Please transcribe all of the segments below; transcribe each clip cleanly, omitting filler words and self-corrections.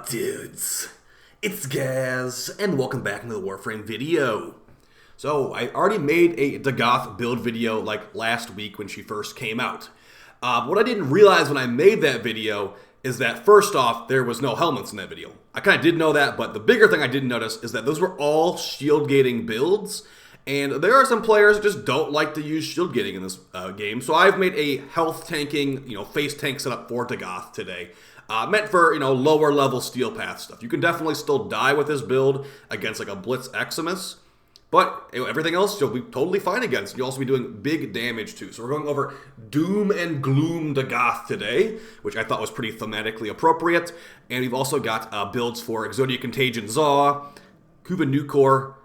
dudes? It's Gaz, and welcome back to the Warframe video. So, I already made a Dagath Build video like last week when she first came out. What I didn't realize when I made that video is that first off, there was no Helminths in that video. I kind of did know that, but the bigger thing I didn't notice is that those were all shield gating builds, and there are some players that just don't like to use shield gating in this game, so I've made a health tanking, face tank setup for Dagath today. Meant for, lower level steel path stuff. You can definitely still die with this build against like a Blitz Eximus, but everything else you'll be totally fine against. You'll also be doing big damage too. So we're going over Doom and Gloom Dagath today, which I thought was pretty thematically appropriate. And we've also got builds for Exodia Contagion Zaw, Kuva Nukor,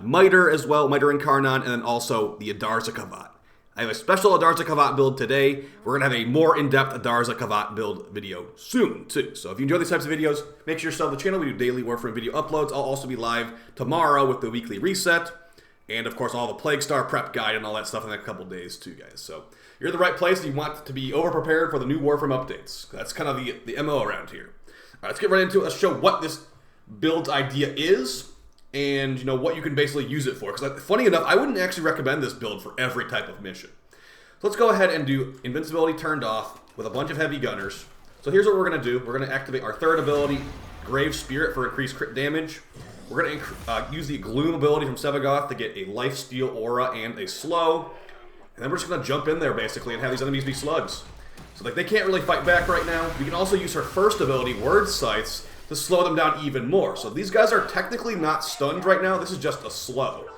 Miter as well, Miter Incarnon, and then also the Adarza Kavat. I have a special Adarza Kavat build today. We're going to have a more in-depth Adarza Kavat build video soon, too. So if you enjoy these types of videos, make sure you sub the channel. We do daily Warframe video uploads. I'll also be live tomorrow with the weekly reset. And, of course, all the Plague Star prep guide and all that stuff in a couple days, too, guys. So you're in the right place. You want to be over-prepared for the new Warframe updates. That's kind of the MO around here. All right, let's get right into it. Let's show what this build idea is. And, what you can basically use it for. Because, funny enough, I wouldn't actually recommend this build for every type of mission. So let's go ahead and do Invincibility turned off with a bunch of Heavy Gunners. So here's what we're going to do. We're going to activate our third ability, Grave Spirit, for increased crit damage. We're going to use the Gloom ability from Sevagoth to get a Lifesteal Aura and a Slow. And then we're just going to jump in there, basically, and have these enemies be slugs. So they can't really fight back right now. We can also use her first ability, Word Sights, to slow them down even more. So these guys are technically not stunned right now. This is just a slow.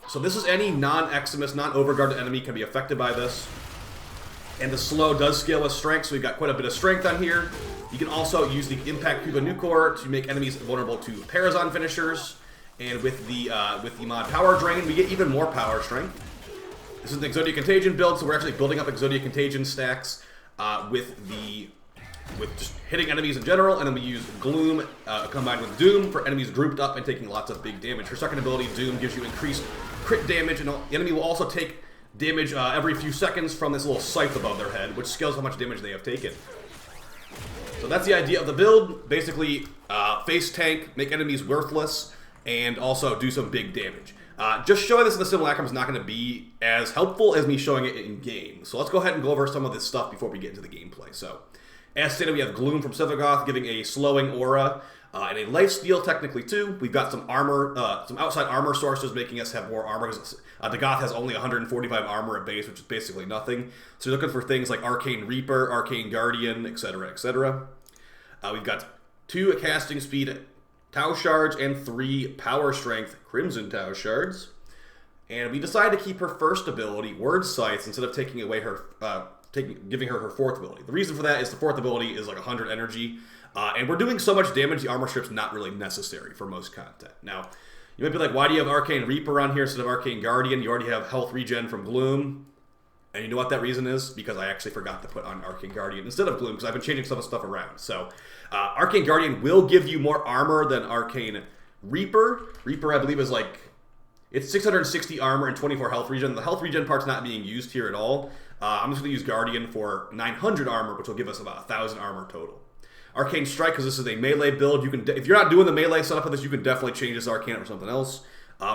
So this is any non-Eximus, non-Overguarded enemy can be affected by this. And the slow does scale with strength, so we've got quite a bit of strength on here. You can also use the Impact Kuva Nukor to make enemies vulnerable to Parazon finishers. And with the mod Power Drain, we get even more power strength. This is an Exodia Contagion build, so we're actually building up Exodia Contagion stacks with just hitting enemies in general, and then we use Gloom combined with Doom for enemies grouped up and taking lots of big damage. Her second ability, Doom, gives you increased crit damage, and the enemy will also take damage every few seconds from this little scythe above their head, which scales how much damage they have taken. So that's the idea of the build. Basically, face tank, make enemies worthless, and also do some big damage. Just showing this in the simulacrum is not going to be as helpful as me showing it in game. So let's go ahead and go over some of this stuff before we get into the gameplay. So, as stated, we have Gloom from Sevagoth giving a slowing aura and a lifesteal technically too. We've got some armor, some outside armor sources making us have more armor. Dagath has only 145 armor at base, which is basically nothing. So you're looking for things like Arcane Reaper, Arcane Guardian, etc., etc. We've got 2 casting speed Tau Shards and 3 power strength Crimson Tau Shards. And we decided to keep her first ability, Word Sights, instead of taking away her giving her her fourth ability. The reason for that is the fourth ability is like 100 energy, and we're doing so much damage, the armor strip's not really necessary for most content. Now, you might be like, why do you have Arcane Reaper on here instead of Arcane Guardian? You already have health regen from Gloom, and you know what that reason is? Because I actually forgot to put on Arcane Guardian instead of Gloom, because I've been changing some of the stuff around. So, Arcane Guardian will give you more armor than Arcane Reaper. Reaper, I believe, is like, it's 660 armor and 24 health regen. The health regen part's not being used here at all. I'm just going to use Guardian for 900 armor, which will give us about 1,000 armor total. Arcane Strike, because this is a melee build, you can, if you're not doing the melee setup of this, you can definitely change this Arcane for something else.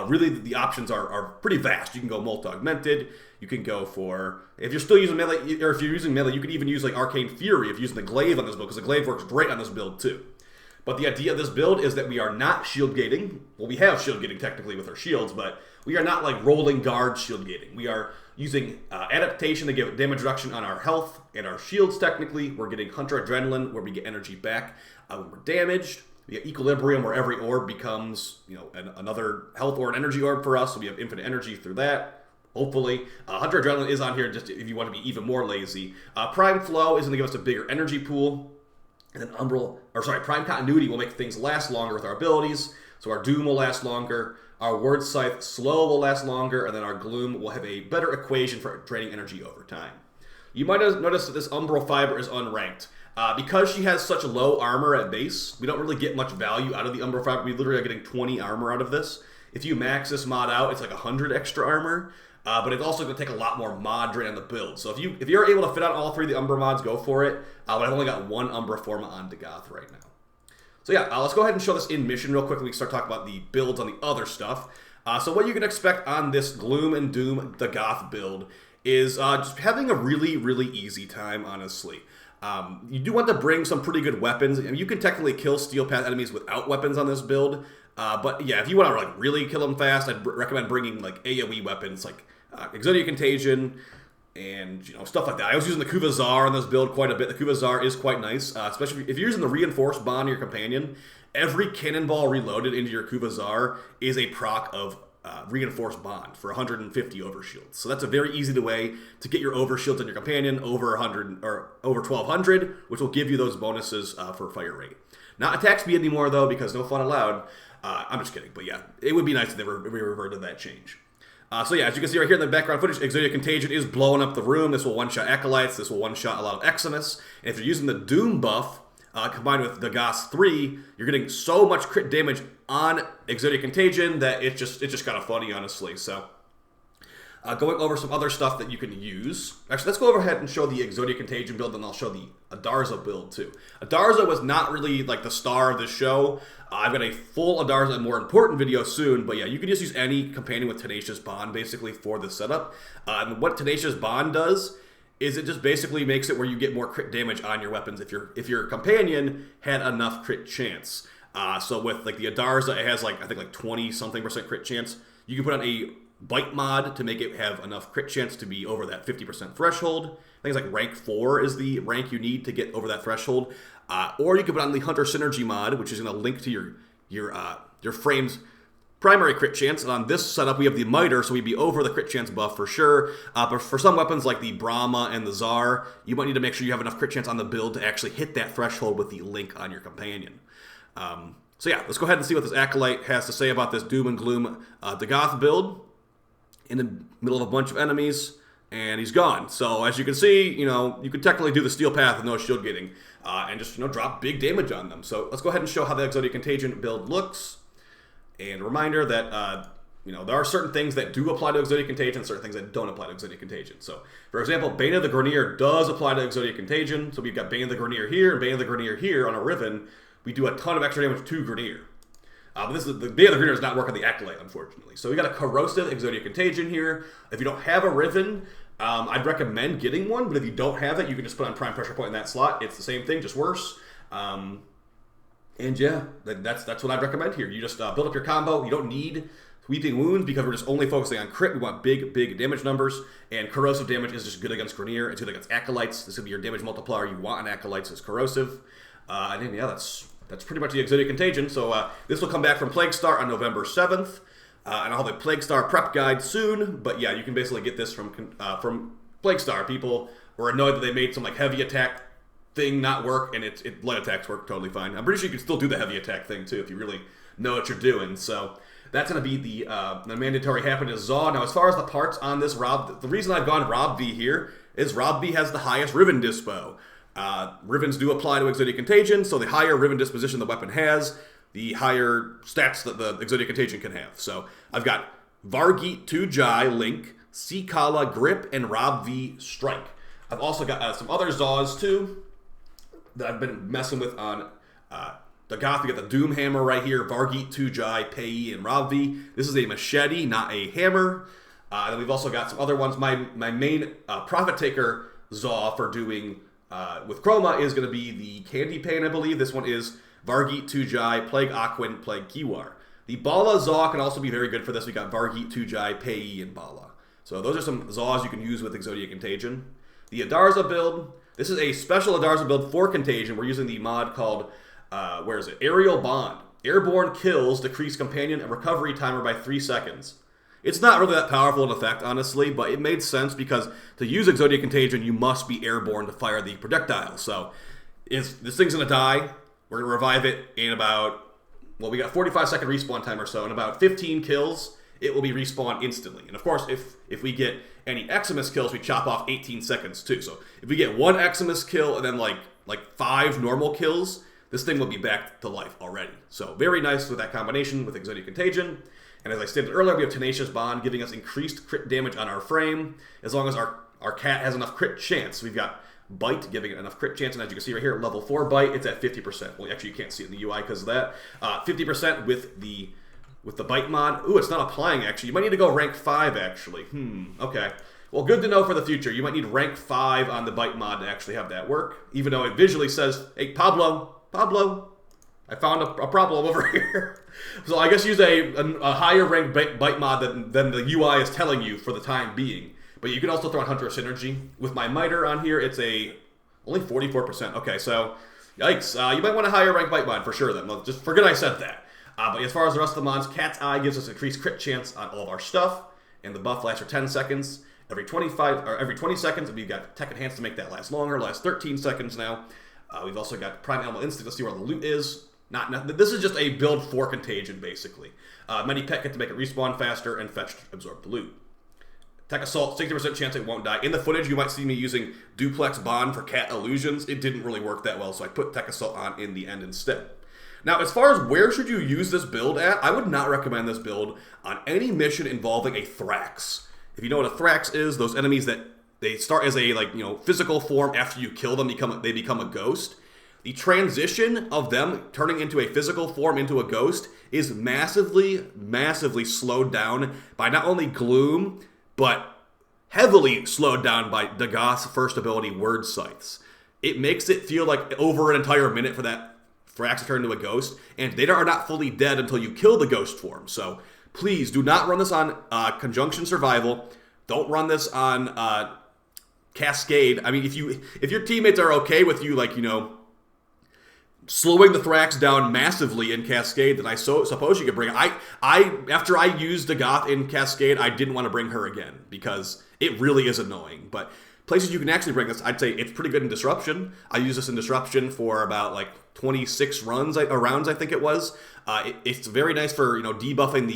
Really, the options are pretty vast. You can go multi-augmented. You can go for, if you're still using melee, or if you're using melee, you can even use like Arcane Fury if you're using the Glaive on this build, because the Glaive works great on this build too. But the idea of this build is that we are not shield gating. Well, we have shield gating technically with our shields, but we are not like rolling guard shield gating. We are using adaptation to give damage reduction on our health and our shields technically. We're getting Hunter Adrenaline where we get energy back when we're damaged. We get Equilibrium where every orb becomes another health or an energy orb for us, so we have infinite energy through that. Hopefully. Hunter Adrenaline is on here just if you want to be even more lazy. Prime Flow is going to give us a bigger energy pool. And then Prime Continuity will make things last longer with our abilities. So our Doom will last longer, our Word Scythe Slow will last longer, and then our Gloom will have a better equation for draining energy over time. You might have noticed that this Umbral Fiber is unranked. Because she has such low armor at base, we don't really get much value out of the Umbral Fiber. We literally are getting 20 armor out of this. If you max this mod out, it's like 100 extra armor. But it's also going to take a lot more mod drain on the build. So if you're able to fit out all 3 of the Umbra mods, go for it. But I've only got 1 Umbra Forma on Dagath right now. So yeah, let's go ahead and show this in mission real quick. We can start talking about the builds on the other stuff. So what you can expect on this Gloom and Doom Dagath build is just having a really, really easy time, honestly. You do want to bring some pretty good weapons. I mean, you can technically kill Steel Path enemies without weapons on this build. But yeah, if you want to like really kill them fast, I'd recommend bringing like AoE weapons like Exodia Contagion and stuff like that. I was using the Kuvazar on this build quite a bit. The Kuvazar is quite nice, especially if you're using the reinforced bond on your companion. Every cannonball reloaded into your Kuvazar is a proc of reinforced bond for 150 overshields. So that's a very easy way to get your overshields on your companion over 100 or over 1200, which will give you those bonuses for fire rate. Not attack speed anymore though, because no fun allowed. I'm just kidding, but yeah, it would be nice if they reverted that change. So yeah, as you can see right here in the background footage, Exodia Contagion is blowing up the room. This will one-shot Acolytes. This will one-shot a lot of Eximus. And if you're using the Doom buff, combined with Dagath 3, you're getting so much crit damage on Exodia Contagion that it's just kind of funny, honestly. So, going over some other stuff that you can use. Actually, let's go ahead and show the Exodia Contagion build, and I'll show the Adarza build too. Adarza was not really like the star of the show. I've got a full Adarza and more important video soon, but yeah, you can just use any companion with Tenacious Bond basically for the setup. And what Tenacious Bond does is it just basically makes it where you get more crit damage on your weapons if your companion had enough crit chance. So with like the Adarza, it has like I think like 20-something% crit chance. You can put on a Bite mod to make it have enough crit chance to be over that 50% threshold. Things like rank 4 is the rank you need to get over that threshold. Or you can put on the Hunter Synergy mod, which is going to link to your frame's primary crit chance. And on this setup, we have the Miter, so we'd be over the crit chance buff for sure. But for some weapons like the Brahma and the Tsar, you might need to make sure you have enough crit chance on the build to actually hit that threshold with the link on your companion. So yeah, let's go ahead and see what this Acolyte has to say about this Doom and Gloom Dagath build. In the middle of a bunch of enemies, and he's gone. So as you can see, you could technically do the Steel Path with no shield gating, and just drop big damage on them. So let's go ahead and show how the Exodia Contagion build looks. And a reminder that there are certain things that do apply to Exodia Contagion, certain things that don't apply to Exodia Contagion. So for example, Bane of the Grenier does apply to Exodia Contagion. So we've got Bane of the Grenier here and Bane of the Grenier here on a Riven. We do a ton of extra damage to Grenier. But the Bane of the Grenier does not work on the Acolyte, unfortunately. So we got a corrosive Exodia Contagion here. If you don't have a Riven, I'd recommend getting one. But if you don't have it, you can just put on Prime Pressure Point in that slot. It's the same thing, just worse. And yeah, that's what I'd recommend here. You just build up your combo. You don't need Weeping Wounds because we're just only focusing on crit. We want big damage numbers. And corrosive damage is just good against Grenier. It's good against Acolytes. This is going to be your damage multiplier you want on Acolytes is corrosive. And then, yeah, that's pretty much the Exodia Contagion. So this will come back from Plague Star on November 7th. And I'll have a Plague Star prep guide soon. But yeah, you can basically get this from Plague Star. People were annoyed that they made some like heavy attack thing not work, and light attacks work totally fine. I'm pretty sure you can still do the heavy attack thing too if you really know what you're doing. So that's going to be the mandatory happen to Zaw. Now as far as the parts on this Rob, the reason I've gone Rob V here is Rob V has the highest Riven Dispo. Rivens do apply to Exodia Contagion, so the higher Riven disposition the weapon has, the higher stats that the Exodia Contagion can have. So I've got Vargeet 2 Jai, Link, Sikala, Grip, and Rob V Strike. I've also got some other Zaws too that I've been messing with on Dagath. We got the Doom Hammer right here, Vargeet 2 Jai, Pei, and Rob V. This is a machete, not a hammer. Then we've also got some other ones. My main Profit Taker Zaw for doing with Chroma is going to be the Candy Pain, I believe. This one is Vargeet 2 Jai, Plague Aquin, Plague Kiwar. The Bala Zaw can also be very good for this. We got Vargeet 2 Jai, Pei, and Bala. So those are some Zaws you can use with Exodia Contagion. The Adarza build. This is a special Adarza build for Contagion. We're using the mod called, Aerial Bond. Airborne kills decrease companion and recovery timer by 3 seconds. It's not really that powerful an effect, honestly, but it made sense because to use Exodia Contagion, you must be airborne to fire the projectile. So this thing's going to die. We're going to revive it in about, we got 45-second respawn time or so. In about 15 kills, it will be respawned instantly. And of course, if we get any Eximus kills, we chop off 18 seconds too. So if we get one Eximus kill and then like 5 normal kills, this thing will be back to life already. So very nice with that combination with Exodia Contagion. And as I stated earlier, we have Tenacious Bond giving us increased crit damage on our frame as long as our cat has enough crit chance. We've got bite, giving it enough crit chance. And as you can see right here, level 4 bite, it's at 50%. Well, actually, you can't see it in the UI because of that. 50% with the bite mod. Ooh, it's not applying, actually. You might need to go rank 5, actually. Okay. Well, good to know for the future. You might need rank 5 on the bite mod to actually have that work, even though it visually says, hey, Pablo, I found a problem over here. So I guess use a higher ranked bite mod than the UI is telling you for the time being. But you can also throw on Hunter Synergy. With my miter on here, it's only 44%. Okay, so yikes. You might want a higher ranked bite mod for sure then. Well, just forget I said that. But as far as the rest of the mods, Cat's Eye gives us increased crit chance on all of our stuff, and the buff lasts for 10 seconds. Every 20 seconds, we've got Tech Enhance to make that last longer, lasts 13 seconds now. We've also got Prime Animal Instinct to see where the loot is. This is just a build for Contagion, basically. Many Pet Kit to make it respawn faster, and Fetch to absorb the loot. Tech Assault, 60% chance it won't die. In the footage, you might see me using Duplex Bond for Cat Illusions. It didn't really work that well, so I put Tech Assault on in the end instead. Now, as far as where should you use this build at, I would not recommend this build on any mission involving a thrax. If you know what a thrax is, those enemies that they start as a physical form after you kill them, they become a ghost. The transition of them turning into a physical form into a ghost is massively, massively slowed down by not only Gloom, but heavily slowed down by Dagath's first ability, Word Scythes. It makes it feel like over an entire minute for that thrax to turn into a ghost, and they are not fully dead until you kill the ghost form. So please do not run this on Conjunction Survival. Don't run this on Cascade. I mean, if your teammates are okay with you, slowing the thrax down massively in Cascade, then I suppose you could bring it. After I used Dagath in Cascade, I didn't want to bring her again because it really is annoying. But places you can actually bring this, I'd say it's pretty good in Disruption. I used this in Disruption for about 26 rounds, I think it was. It's very nice for debuffing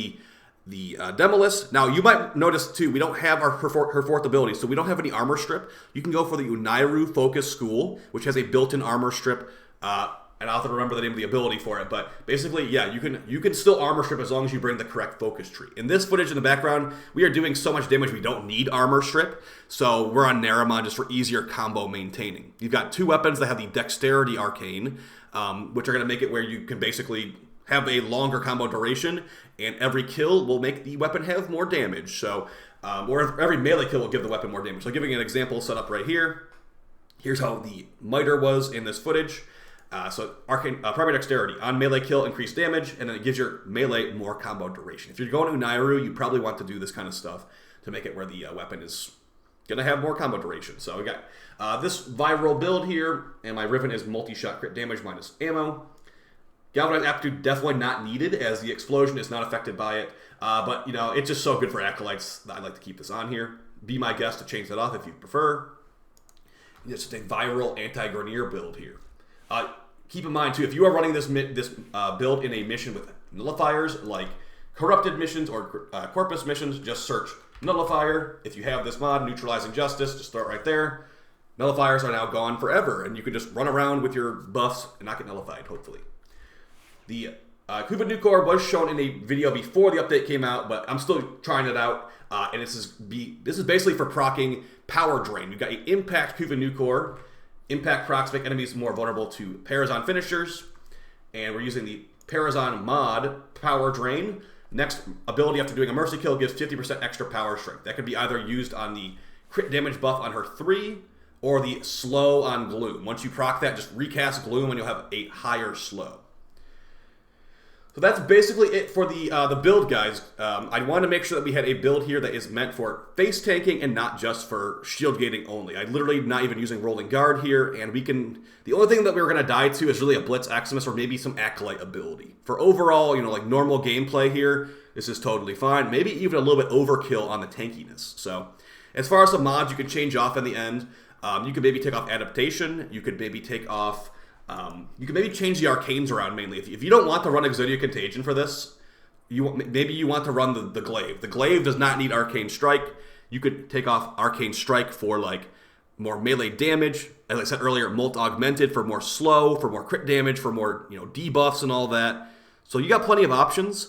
the Demolist. Now, you might notice, too, we don't have her fourth ability, so we don't have any armor strip. You can go for the Unairu Focus School, which has a built-in armor strip, and I'll have to remember the name of the ability for it, but basically, yeah, you can still armor strip as long as you bring the correct focus tree. In this footage in the background, we are doing so much damage we don't need armor strip, so we're on Naramon just for easier combo maintaining. You've got 2 weapons that have the Dexterity Arcane, which are going to make it where you can basically have a longer combo duration, and every kill will make the weapon have more damage. So, or every melee kill will give the weapon more damage. So giving an example set up right here, here's how the miter was in this footage. So arcane primary dexterity on melee kill, increased damage, and then it gives your melee more combo duration. If you're going to Unairu, you probably want to do this kind of stuff to make it where the weapon is going to have more combo duration. So we got this viral build here, and my Riven is multi-shot crit damage minus ammo. Galvanized Aptitude definitely not needed, as the explosion is not affected by it. But, it's just so good for Acolytes that I'd like to keep this on here. Be my guest to change that off if you prefer. It's just a viral anti-Grenier build here. Keep in mind, too, if you are running this build in a mission with nullifiers, like Corrupted missions or Corpus missions, just search Nullifier. If you have this mod, Neutralizing Justice, just throw it right there. Nullifiers are now gone forever, and you can just run around with your buffs and not get nullified, hopefully. The Kuva Nucor was shown in a video before the update came out, but I'm still trying it out. And this is basically for proccing Power Drain. We've got an Impact Kuva Nucor. Impact procs make enemies more vulnerable to Parazon finishers. And we're using the Parazon mod, Power Drain. Next ability after doing a Mercy Kill gives 50% extra power strength. That could be either used on the crit damage buff on her 3 or the slow on Gloom. Once you proc that, just recast Gloom and you'll have a higher slow. So that's basically it for the build, guys. I wanted to make sure that we had a build here that is meant for face tanking and not just for shield gating only. I'm literally not even using rolling guard here, and the only thing that we were going to die to is really a Blitz Maximus or maybe some Acolyte ability. For overall, like normal gameplay here, this is totally fine. Maybe even a little bit overkill on the tankiness. So as far as the mods you can change off in the end, you could maybe take off Adaptation. You could maybe take off... you can maybe change the arcanes around mainly. If you don't want to run Exodia Contagion for this, maybe you want to run the Glaive. The Glaive does not need Arcane Strike. You could take off Arcane Strike for more melee damage. As I said earlier, Molt Augmented for more slow, for more crit damage, for more debuffs and all that. So you got plenty of options.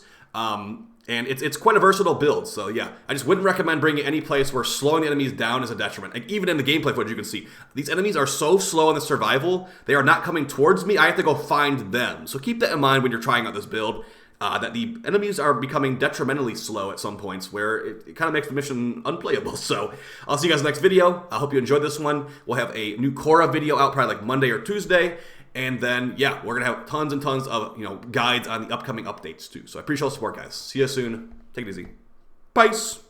And it's quite a versatile build, so yeah. I just wouldn't recommend bringing it any place where slowing the enemies down is a detriment. Like, even in the gameplay footage, you can see, these enemies are so slow in the survival, they are not coming towards me, I have to go find them. So keep that in mind when you're trying out this build, that the enemies are becoming detrimentally slow at some points, where it kind of makes the mission unplayable. So I'll see you guys in the next video. I hope you enjoyed this one. We'll have a new Korra video out probably like Monday or Tuesday. And then, yeah, we're going to have tons and tons of, guides on the upcoming updates, too. So I appreciate all the support, guys. See you soon. Take it easy. Peace.